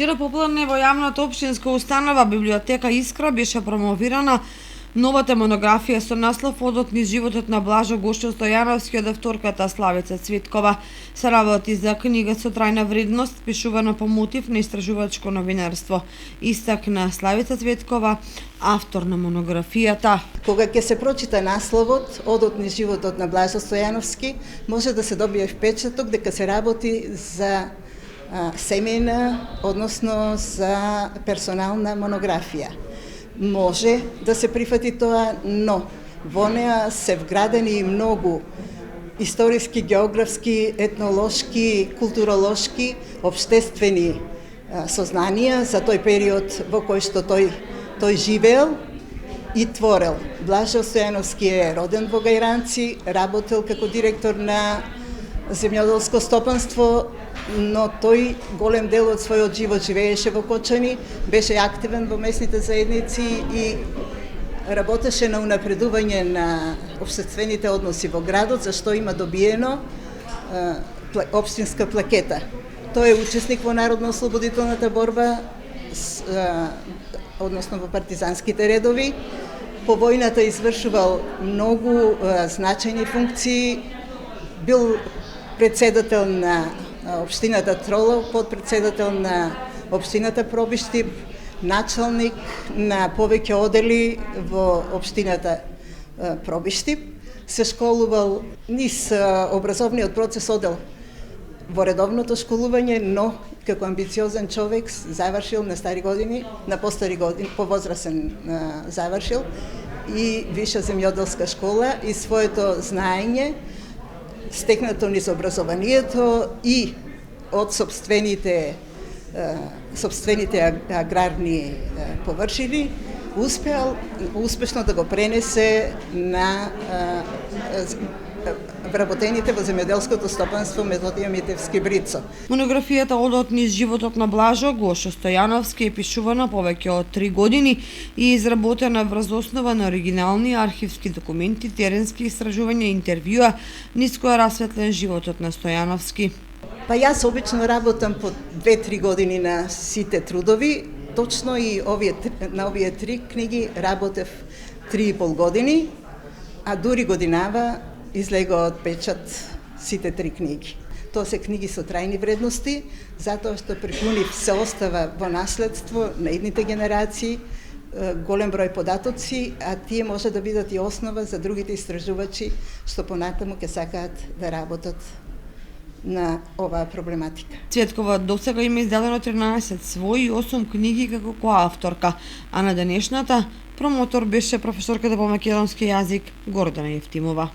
Вчера попладне во јавната општинска установа библиотека Искра беше промовирана новата монографија со наслов Одот низ животот на Блажо Гошо Стојановски од авторката Славица Цветкова. Се работи за книга со трајна вредност, пишувана по мотив на истражувачко новинарство, истакна Славица Цветкова, автор на монографијата. Кога ќе се прочита насловот Одот низ животот на Блажо Стојановски, може да се добие впечаток дека се работи за семејна, односно за персонална монографија. Може да се прифати тоа, но во неа се вградени и многу историски, географски, етнолошки, културолошки, општествени сознанија за тој период во кој што тој живеел и творел. Блажо Стојановски е роден во Гајранци, работел како директор на земјоделско стопанство, но тој голем дел од својот живот живееше во Кочани, беше активен во местните заедници и работеше на унапредување на општествените односи во градот, за што има добиено општинска плакета. Тој е учесник во народно-ослободителната борба, односно во партизанските редови. По војната извршувал многу значајни функции, бил председател на општината Тролов, подпредседател на општината Пробиштип, началник на повеќе одели во општината Пробиштип, се школувал низ образовниот процес одел во редовното школување, но како амбициозен човек завршил на стари години, на постари години, повозрасен завршил и виша земјоделска школа и своето знаење стекнато низ образованието и од собствените аграрни површини, успеал успешно да го пренесе на вработените во земјоделското стопанство Методија Митевски Брицо. Монографијата Одот низ животот на Блажо Гошо Стојановски е пишувана повеќе од 3 години и изработена врз основа на оригинални архивски документи, теренски истражувања и интервјуа низ која расветлен животот на Стојановски. Па јас обично работам по 2-3 години на сите трудови, точно и на овие 3 книги работев 3,5 години, а дури годинава излегоа од печат сите 3 книги. Тоа се книги со трајни вредности, затоа што прикунив се остава во наследство на идните генерации, голем број податоци, а тие може да бидат и основа за другите истражувачи што понатаму ќе сакаат да работат на оваа проблематика. Цветкова досега има издадено 13 своји и 8 книги како коавторка, а на денешната промотор беше професорката по македонски јазик Гордана Евтимова.